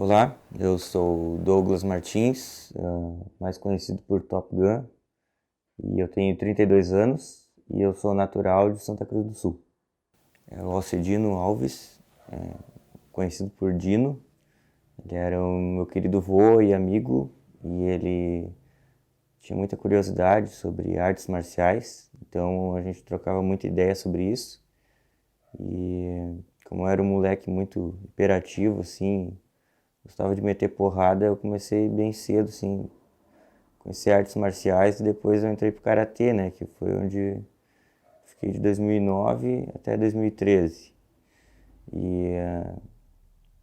Olá, eu sou Douglas Martins, mais conhecido por Top Gun, e eu tenho 32 anos e eu sou natural de Santa Cruz do Sul. O Alcedino Alves, conhecido por Dino, ele era o meu querido vô e amigo, e ele tinha muita curiosidade sobre artes marciais, então a gente trocava muita ideia sobre isso. E como eu era um moleque muito hiperativo, assim, gostava de meter porrada, eu comecei bem cedo, assim, conheci artes marciais e depois eu entrei pro karatê, né, que foi onde fiquei de 2009 até 2013. E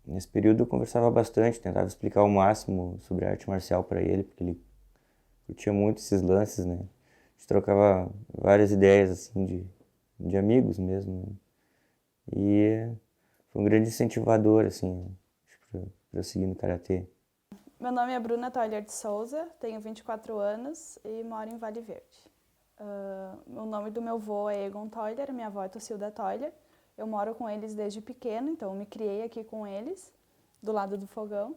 nesse período eu conversava bastante, tentava explicar o máximo sobre a arte marcial para ele, porque ele curtia muito esses lances, né. A gente trocava várias ideias, assim, de amigos mesmo, né? E foi um grande incentivador, assim, pra eu seguir no karatê. Meu nome é Bruna Toller de Souza, tenho 24 anos e moro em Vale Verde. O nome do meu avô é Egon Toller, minha avó é Tocilda Toller. Eu moro com eles desde pequeno, então eu me criei aqui com eles, do lado do fogão.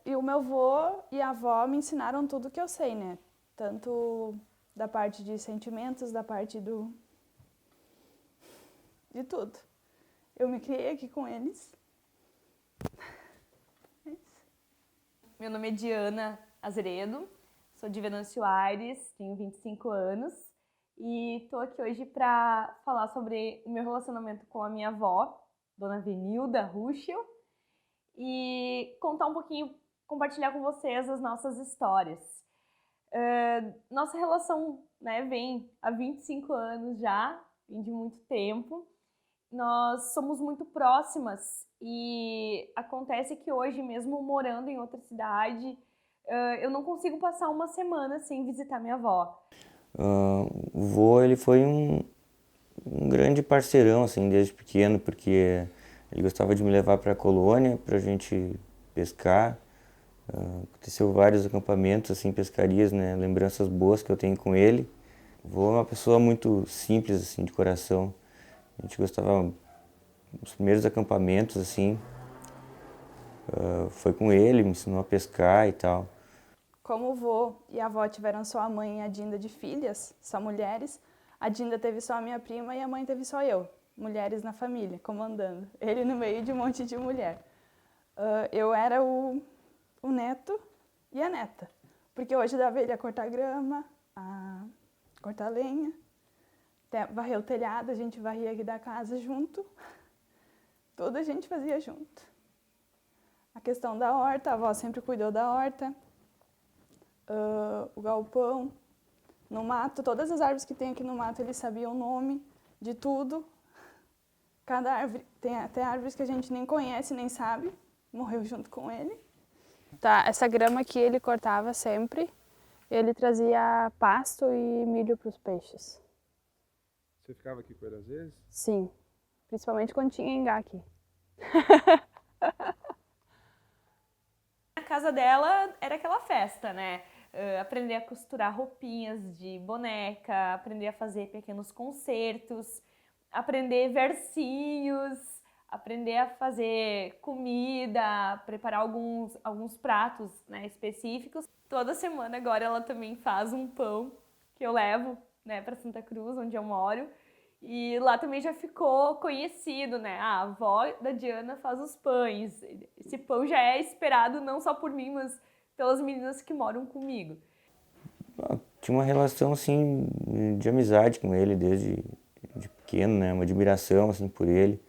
E o meu avô e a avó me ensinaram tudo que eu sei, né? Tanto da parte de sentimentos, da parte de tudo. Eu me criei aqui com eles. Meu nome é Diana Azeredo, sou de Venâncio Aires, tenho 25 anos e estou aqui hoje para falar sobre o meu relacionamento com a minha avó, Dona Venilda Ruschel, e contar um pouquinho, compartilhar com vocês as nossas histórias. Nossa relação, né, vem há 25 anos já, vem de muito tempo. Nós somos muito próximas e acontece que hoje, mesmo morando em outra cidade, eu não consigo passar uma semana sem visitar minha avó. O vô, ele foi um grande parceirão, assim, desde pequeno, porque ele gostava de me levar para a colônia pra gente pescar. Aconteceu vários acampamentos, assim, pescarias, né, lembranças boas que eu tenho com ele. O vô é uma pessoa muito simples, assim, de coração. A gente gostava dos primeiros acampamentos, assim, foi com ele, me ensinou a pescar e tal. Como o vô e a avó tiveram só a mãe e a Dinda de filhas, só mulheres, a Dinda teve só a minha prima e a mãe teve só eu. Mulheres na família, comandando. Ele no meio de um monte de mulher. Eu era o neto e a neta. Porque hoje dava ele a cortar grama, a cortar lenha, varrer o telhado, a gente varria aqui da casa junto. Tudo a gente fazia junto. A questão da horta, a avó sempre cuidou da horta. O galpão, no mato, todas as árvores que tem aqui no mato, ele sabia o nome de tudo. Cada árvore, tem até árvores que a gente nem conhece, nem sabe, morreu junto com ele. Tá, essa grama aqui ele cortava sempre, ele trazia pasto e milho para os peixes. Você ficava aqui com ele às vezes? Sim, principalmente quando tinha engá aqui. A casa dela era aquela festa, né? Aprender a costurar roupinhas de boneca, aprender a fazer pequenos concertos, aprender versinhos, aprender a fazer comida, preparar alguns pratos, né, específicos. Toda semana agora ela também faz um pão que eu levo, né, para Santa Cruz, onde eu moro. E lá também já ficou conhecido, né? A avó da Diana faz os pães. Esse pão já é esperado não só por mim, mas pelas meninas que moram comigo. Tinha uma relação, assim, de amizade com ele desde de pequeno, né? Uma admiração, assim, por ele,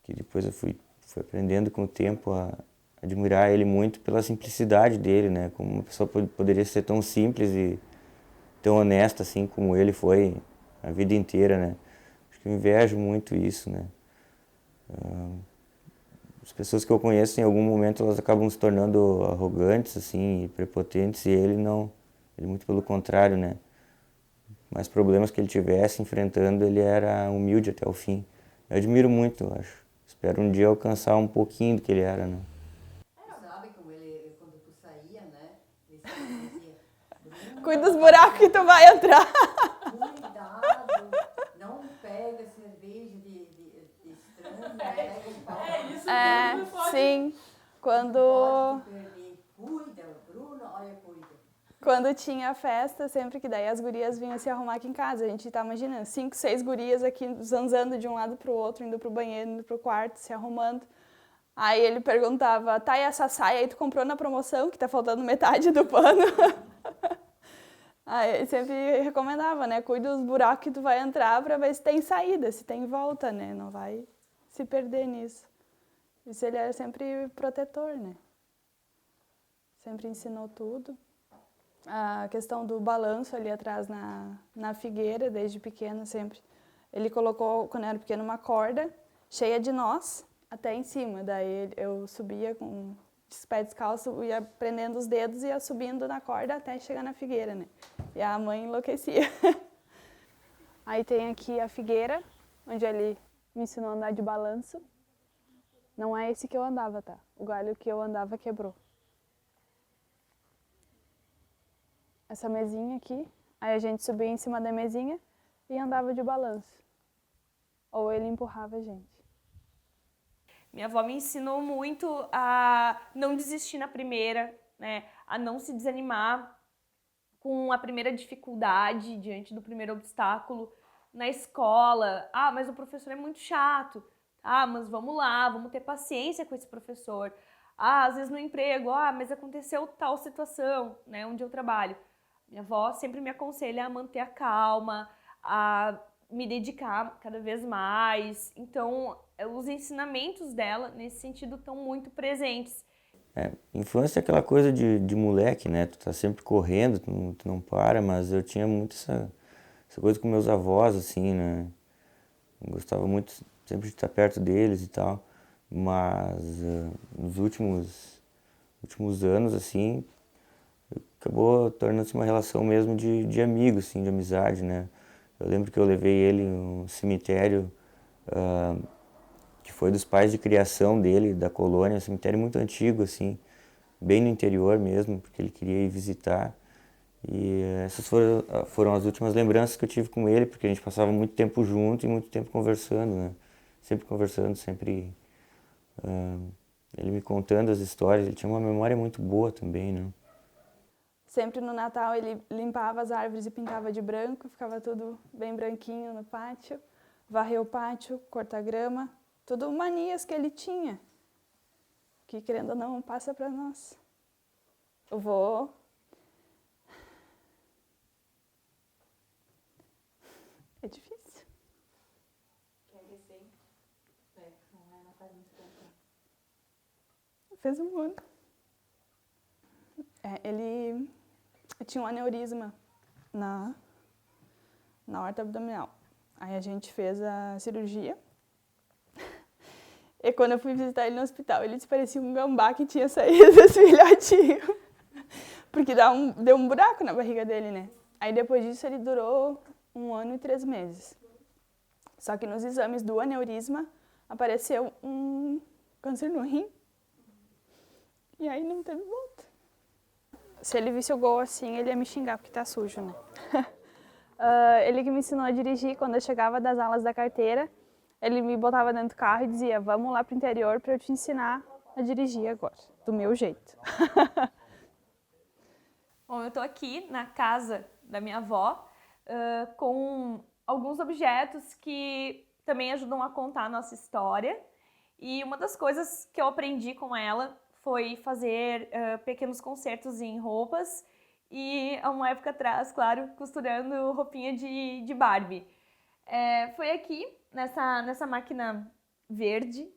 que depois eu fui aprendendo com o tempo a admirar ele muito pela simplicidade dele, né? Como uma pessoa poderia ser tão simples e tão honesta, assim, como ele foi a vida inteira, né? Acho que eu invejo muito isso, né? As pessoas que eu conheço, em algum momento, elas acabam se tornando arrogantes, assim, e prepotentes, e ele não. Ele, muito pelo contrário, né? Mais problemas que ele tivesse enfrentando, ele era humilde até o fim. Eu admiro muito, eu acho. Espero um dia alcançar um pouquinho do que ele era, né? Sabe como ele, quando tu saía, né? Ele sempre dizia, Bruna, Cuida dos buracos que tu vai entrar. cuidado, não pega cerveja de estranho, pega o pau. Sim. Quando, Pode perder. Cuida, Bruno, olha, cuida. quando tinha festa, sempre que daí as gurias vinham se arrumar aqui em casa. A gente tá imaginando, 5, 6 gurias aqui zanzando de um lado pro outro, indo pro banheiro, indo pro quarto, se arrumando. Aí ele perguntava, tá, e essa saia aí tu comprou na promoção, que tá faltando metade do pano? Aí ele sempre recomendava, né, cuida dos buracos que tu vai entrar pra ver se tem saída, se tem volta, né, não vai se perder nisso. Isso ele era sempre protetor, né, sempre ensinou tudo. A questão do balanço ali atrás na figueira, desde pequena sempre. Ele colocou, quando eu era pequena, uma corda cheia de nós até em cima. Daí eu subia com os pés descalços, ia prendendo os dedos e ia subindo na corda até chegar na figueira, né? E a mãe enlouquecia. Aí tem aqui a figueira, onde ele me ensinou a andar de balanço. Não é esse que eu andava, tá? O galho que eu andava quebrou. Essa mesinha aqui, aí a gente subia em cima da mesinha e andava de balanço. Ou ele empurrava a gente. Minha avó me ensinou muito a não desistir na primeira, né? A não se desanimar com a primeira dificuldade diante do primeiro obstáculo na escola. Ah, mas o professor é muito chato. Ah, mas vamos lá, vamos ter paciência com esse professor. Ah, às vezes no emprego, mas aconteceu tal situação, né, onde eu trabalho. Minha avó sempre me aconselha a manter a calma, a me dedicar cada vez mais. Então, os ensinamentos dela, nesse sentido, estão muito presentes. Infância é aquela coisa de moleque, né? Tu tá sempre correndo, tu não para, mas eu tinha muito essa coisa com meus avós, assim, né? Eu gostava muito sempre de estar perto deles e tal, mas nos últimos anos, assim, acabou tornando-se uma relação mesmo de amigo, assim, de amizade, né? Eu lembro que eu levei ele num cemitério que foi dos pais de criação dele, da colônia, um cemitério muito antigo, assim, bem no interior mesmo, porque ele queria ir visitar. E essas foram as últimas lembranças que eu tive com ele, porque a gente passava muito tempo junto e muito tempo conversando, né? Sempre conversando, sempre ele me contando as histórias. Ele tinha uma memória muito boa também, né? Sempre no Natal ele limpava as árvores e pintava de branco, ficava tudo bem branquinho no pátio. Varreu o pátio, cortar grama, tudo manias que ele tinha, que querendo ou não passa para nós. Eu vou... É difícil. Quer descer? Não faz muito tempo. Fez um ano. Ele tinha um aneurisma na horta abdominal. Aí a gente fez a cirurgia. E quando eu fui visitar ele no hospital, ele parecia um gambá que tinha saído desse filhotinho. Porque deu um buraco na barriga dele, né? Aí depois disso ele durou 1 ano e 3 meses. Só que nos exames do aneurisma apareceu um câncer no rim. E aí não teve volta. Se ele visse o gol assim, ele ia me xingar porque tá sujo, né? Ele que me ensinou a dirigir quando eu chegava das aulas da carteira. Ele me botava dentro do carro e dizia, vamos lá pro interior para eu te ensinar a dirigir agora, do meu jeito. Bom, eu tô aqui na casa da minha avó com alguns objetos que também ajudam a contar a nossa história. E uma das coisas que eu aprendi com ela foi fazer pequenos concertos em roupas e, há uma época atrás, claro, costurando roupinha de Barbie. Foi aqui, nessa máquina verde,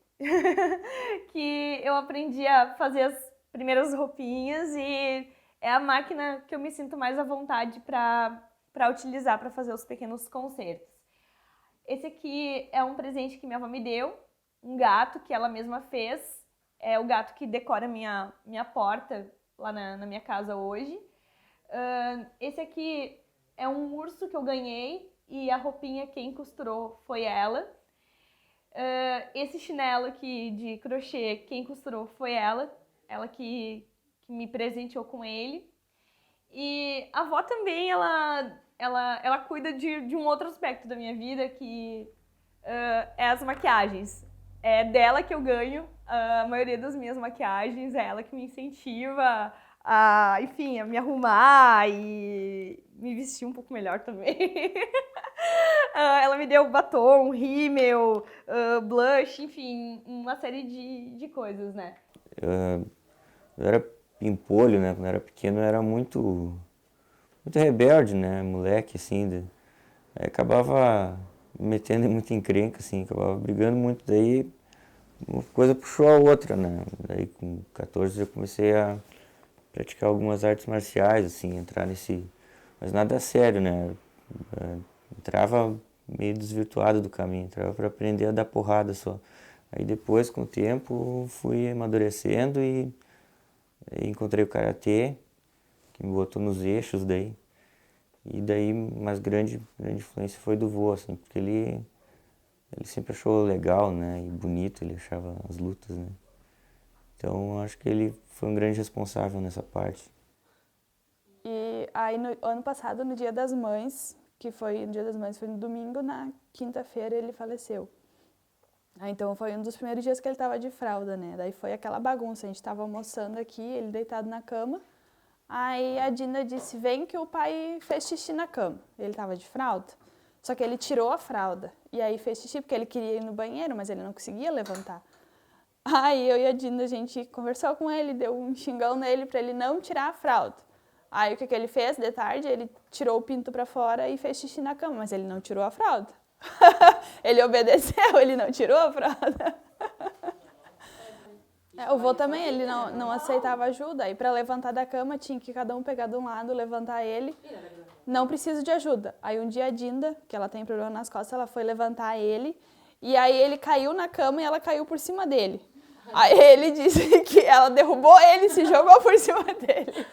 que eu aprendi a fazer as primeiras roupinhas e é a máquina que eu me sinto mais à vontade para utilizar para fazer os pequenos concertos. Esse aqui é um presente que minha avó me deu, um gato que ela mesma fez. É o gato que decora minha porta lá na minha casa hoje. Esse aqui é um urso que eu ganhei e a roupinha quem costurou foi ela. Esse chinelo aqui de crochê, quem costurou foi ela que me presenteou com ele. E a avó também, ela cuida de um outro aspecto da minha vida, que é as maquiagens. É dela que eu ganho A maioria das minhas maquiagens é ela que me incentiva a, enfim, a me arrumar e me vestir um pouco melhor também. Ela me deu batom, rímel, blush, enfim, uma série de coisas, né? Eu era pimpolho, né? Quando eu era pequeno eu era muito rebelde, né? Moleque, assim. Aí acabava me metendo em muita encrenca, assim. Acabava brigando muito. Daí uma coisa puxou a outra, né? Daí com 14 eu comecei a praticar algumas artes marciais, assim. Entrar nesse... Mas nada sério, né? Entrava meio desvirtuado do caminho. Entrava para aprender a dar porrada só. Aí depois, com o tempo, fui amadurecendo e encontrei o karatê, que me botou nos eixos daí. E daí, mais grande influência foi do vô, assim, porque ele sempre achou legal, né, e bonito, ele achava as lutas, né. Então, acho que ele foi um grande responsável nessa parte. E aí, no ano passado, no Dia das Mães, que foi no Dia das Mães, foi no domingo, na quinta-feira ele faleceu. Então foi um dos primeiros dias que ele estava de fralda, né? Daí foi aquela bagunça, a gente estava almoçando aqui, ele deitado na cama. Aí a Dina disse, vem que o pai fez xixi na cama. Ele estava de fralda, só que ele tirou a fralda. E aí fez xixi porque ele queria ir no banheiro, mas ele não conseguia levantar. Aí eu e a Dina, a gente conversou com ele, deu um xingão nele para ele não tirar a fralda. Aí o que ele fez de tarde? Ele tirou o pinto para fora e fez xixi na cama, mas ele não tirou a fralda. Ele obedeceu, ele não tirou a fralda. O vô também, ele não aceitava ajuda. Aí para levantar da cama tinha que cada um pegar de um lado, levantar ele. Não preciso de ajuda. Aí um dia a Dinda, que ela tem problema nas costas, ela foi levantar ele. E aí ele caiu na cama e ela caiu por cima dele. Aí ele disse que ela derrubou ele e se jogou por cima dele.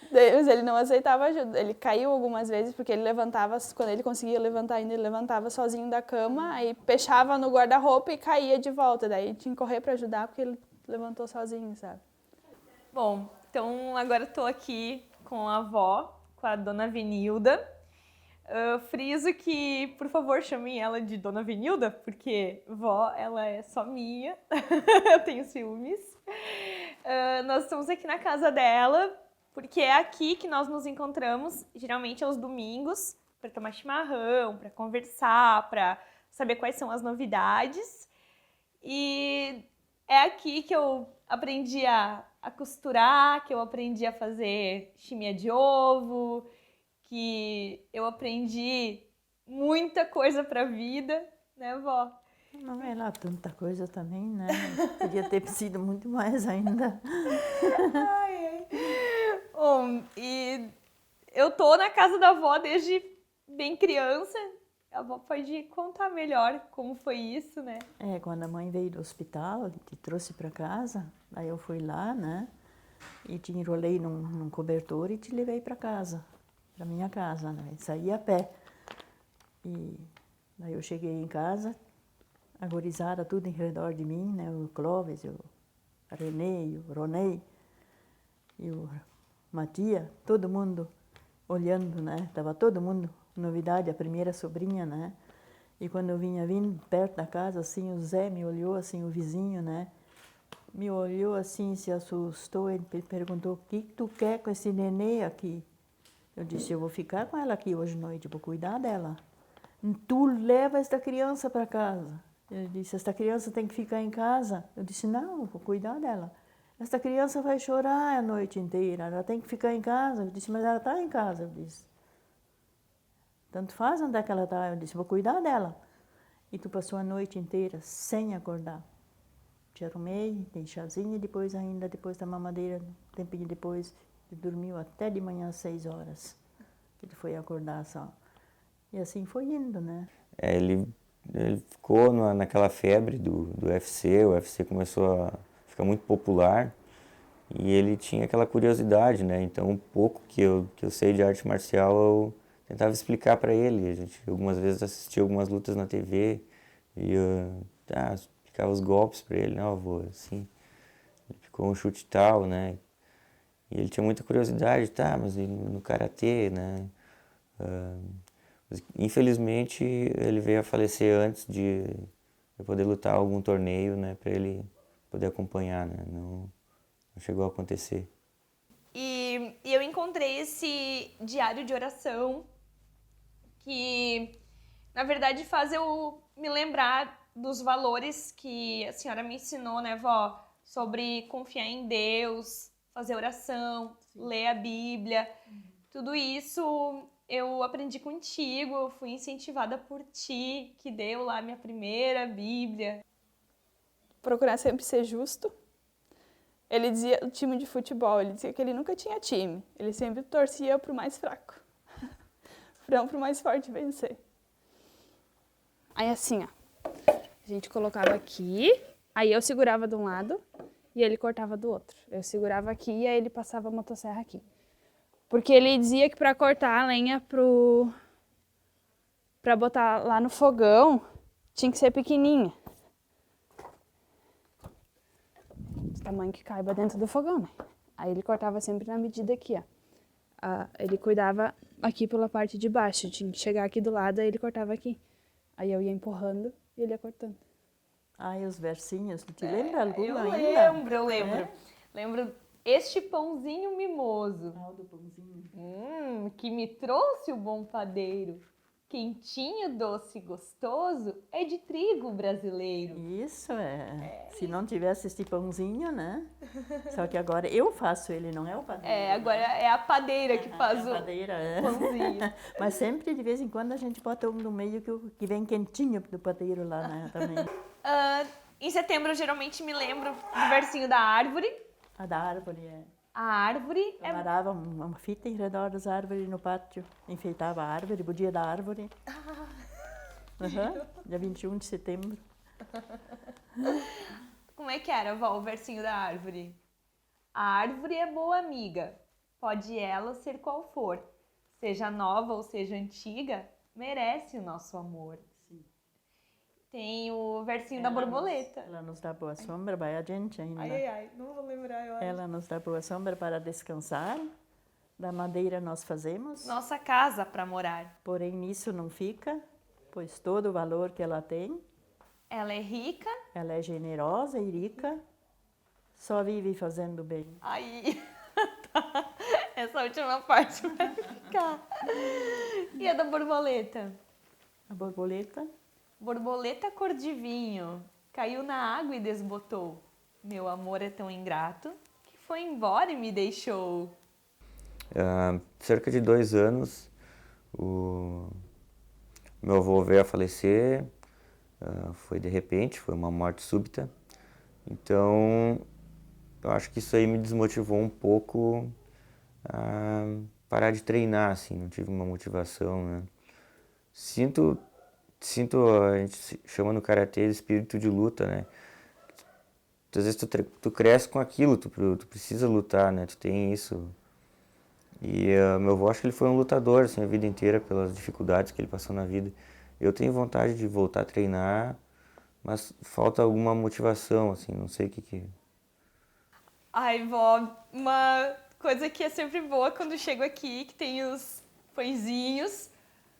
Mas ele não aceitava ajuda. Ele caiu algumas vezes porque ele levantava, quando ele conseguia levantar ainda, ele levantava sozinho da cama, aí fechava no guarda-roupa e caía de volta. Daí tinha que correr para ajudar porque ele levantou sozinho, sabe? Bom, então agora estou aqui com a avó, com a dona Venilda. Friso que, por favor, chamem ela de Dona Venilda, porque vó, ela é só minha, eu tenho ciúmes. Nós estamos aqui na casa dela, porque é aqui que nós nos encontramos, geralmente aos domingos, para tomar chimarrão, para conversar, para saber quais são as novidades. E é aqui que eu aprendi a costurar, que eu aprendi a fazer chiminha de ovo, que eu aprendi muita coisa para a vida, né, vó? Não é lá tanta coisa também, né? Podia ter sido muito mais ainda. Ai. Bom, e eu tô na casa da avó desde bem criança. A avó pode contar melhor como foi isso, né? Quando a mãe veio do hospital, te trouxe para casa, aí eu fui lá, né? E te enrolei num cobertor e te levei para casa. Para minha casa, né? E saí a pé. E daí eu cheguei em casa, a gurizada tudo em redor de mim, né? O Clóvis, o Renê, o Ronei e o Matia, todo mundo olhando, né? Tava todo mundo, novidade, a primeira sobrinha, né? E quando eu vinha vindo perto da casa, assim, o Zé me olhou, assim, o vizinho, né? Me olhou assim, se assustou, ele perguntou, o que tu quer com esse nenê aqui? Eu disse, eu vou ficar com ela aqui hoje à noite, vou cuidar dela. Tu leva esta criança para casa. Ele disse, esta criança tem que ficar em casa. Eu disse, não, eu vou cuidar dela. Esta criança vai chorar a noite inteira, ela tem que ficar em casa. Eu disse, mas ela está em casa. Eu disse, tanto faz onde é que ela está. Eu disse, vou cuidar dela. E tu passou a noite inteira sem acordar. Te arrumei, dei chazinho e depois da mamadeira, um tempinho depois, ele dormiu até de manhã às 6 horas. Ele foi acordar só. E assim foi indo, né? Ele ficou naquela febre do UFC, o UFC começou a ficar muito popular e ele tinha aquela curiosidade, né? Então, um pouco que eu sei de arte marcial, eu tentava explicar para ele. A gente algumas vezes assistia algumas lutas na TV e eu explicava os golpes para ele, não, avô, assim, ele ficou um chute tal, né? E ele tinha muita curiosidade, mas no karatê, né? Infelizmente, ele veio a falecer antes para poder lutar algum torneio, né, para ele poder acompanhar, né? Não chegou a acontecer. E eu encontrei esse diário de oração que, na verdade, faz eu me lembrar dos valores que a senhora me ensinou, né, vó? Sobre confiar em Deus, fazer oração, ler a Bíblia. Tudo isso eu aprendi contigo, eu fui incentivada por ti, que deu lá minha primeira Bíblia. Procurar sempre ser justo. Ele dizia o time de futebol, ele dizia que ele nunca tinha time, ele sempre torcia pro mais fraco, não pro mais forte vencer. Aí assim, ó, a gente colocava aqui, aí eu segurava de um lado e ele cortava do outro. Eu segurava aqui e aí ele passava a motosserra aqui. Porque ele dizia que para cortar a lenha para botar lá no fogão tinha que ser pequenininha. Do tamanho que caiba dentro do fogão, né? Aí ele cortava sempre na medida aqui, ó. Ele cuidava aqui pela parte de baixo, tinha que chegar aqui do lado, aí ele cortava aqui. Aí eu ia empurrando e ele ia cortando. Ah, e os versinhos, tu te lembra alguma Eu ainda? lembro. É? Lembro este pãozinho mimoso, Ah, o do pãozinho. que me trouxe o bom padeiro. Quentinho, doce e gostoso, é de trigo brasileiro. Isso é. Se não tivesse esse pãozinho, né? Só que agora eu faço ele, não é o padeiro. Agora é a padeira que faz É a o padeira, é. pãozinho. Mas sempre, de vez em quando, a gente bota um no meio que vem quentinho do padeiro lá, né? Também. Em setembro, eu geralmente me lembro do versinho da árvore. A da árvore, é. A árvore Eu varava uma fita em redor das árvores no pátio, enfeitava a árvore, o dia da árvore. Dia 21 de setembro. Como é que era, vó, o versinho da árvore? A árvore é boa amiga, pode ela ser qual for. Seja nova ou seja antiga, merece o nosso amor. Sim. Tem o versinho da borboleta. Ela nos dá boa sombra, vai a gente ainda. Ai, não vou lembrar, eu acho. Ela nos dá boa sombra para descansar, da madeira nós fazemos, Nossa casa para morar. porém nisso não fica, pois todo o valor que ela tem, Ela é rica. ela é generosa e rica, só vive fazendo bem. Aí, tá. Essa última parte vai ficar. E a da borboleta? A borboleta, Borboleta cor de vinho, caiu na água e desbotou. Meu amor é tão ingrato que foi embora e me deixou. Cerca de 2 anos, o meu avô veio a falecer, foi de repente, foi uma morte súbita. Então, eu acho que isso aí me desmotivou um pouco a parar de treinar, assim, não tive uma motivação, né? Sinto, a gente chama no karatê de espírito de luta, né? Às vezes tu cresce com aquilo, tu precisa lutar, né? Tu tem isso. E meu avô, acho que ele foi um lutador, assim, a vida inteira, pelas dificuldades que ele passou na vida. Eu tenho vontade de voltar a treinar, mas falta alguma motivação, assim, não sei o que. Ai, vó, uma coisa que é sempre boa quando chego aqui, que tem os pãezinhos.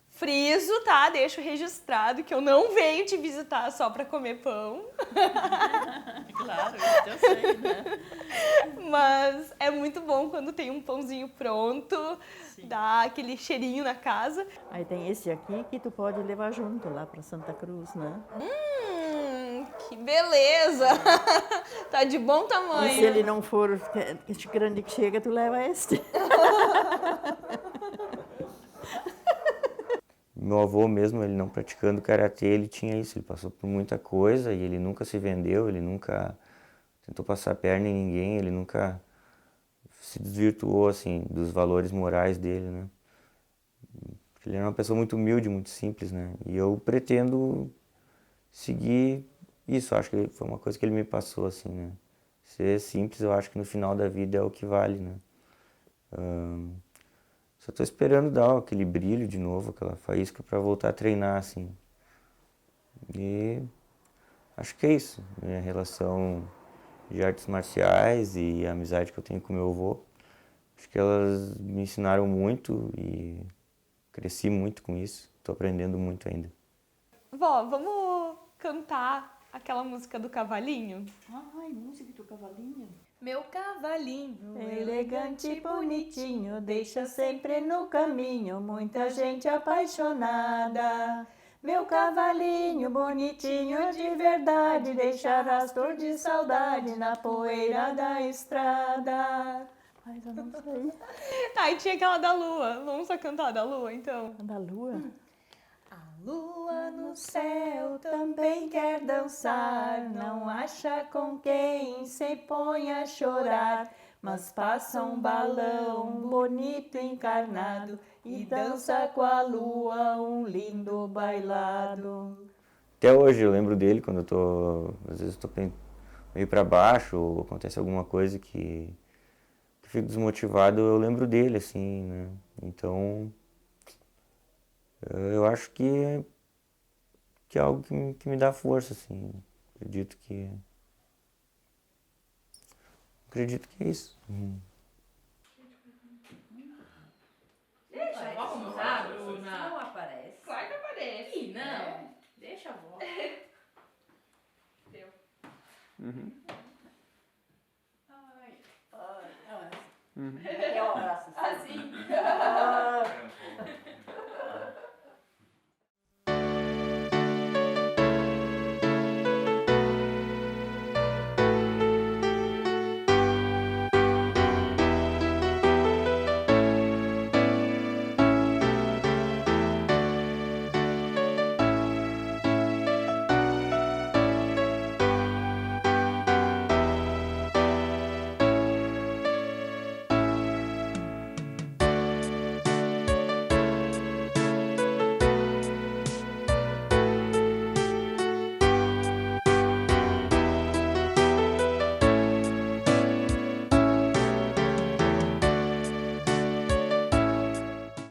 Friso, tá? Deixo registrado que eu não venho te visitar só pra comer pão. claro, eu sei, né? Mas é muito bom quando tem um pãozinho pronto, dá aquele cheirinho na casa. Aí tem esse aqui que tu pode levar junto lá para Santa Cruz, né? Que beleza! Tá de bom E tamanho. se ele não for este grande que chega, tu leva este. Meu avô mesmo, ele não praticando karatê, ele tinha isso, ele passou por muita coisa e ele nunca se vendeu, ele nunca tentou passar a perna em ninguém, ele nunca se desvirtuou, assim, dos valores morais dele, né? Ele era uma pessoa muito humilde, muito simples, né? E eu pretendo seguir isso, acho que foi uma coisa que ele me passou, assim, né? Ser simples, eu acho que no final da vida é o que vale, né? Só tô esperando dar aquele brilho de novo, aquela faísca para voltar a treinar, assim. E acho que é isso. Minha relação de artes marciais e a amizade que eu tenho com meu avô. Acho que elas me ensinaram muito e cresci muito com isso. Tô aprendendo muito ainda. Vó, vamos cantar aquela música do cavalinho? Ai, música do cavalinho. Meu cavalinho Elegante e bonitinho, deixa sempre no caminho muita gente apaixonada. Meu cavalinho bonitinho de verdade, deixa rastro de saudade na poeira da estrada. Mas eu não sei. Tá, e tinha aquela da lua. Vamos só cantar a da lua, então? Da lua? A lua no Céu também quer dançar, não acha com quem se põe a chorar, mas passa um balão bonito encarnado e dança com a lua um lindo bailado. Até hoje eu lembro dele quando eu tô, às vezes eu tô meio pra baixo, ou acontece alguma coisa que eu fico desmotivado, eu lembro dele, assim, né? Então, eu acho que é algo que me dá força, assim. Acredito que é isso. Deixa a avó contar, Bruna. Não aparece. Claro que aparece. Ih, não. Deixa a avó. Deu. Que horas? Assim. Ai,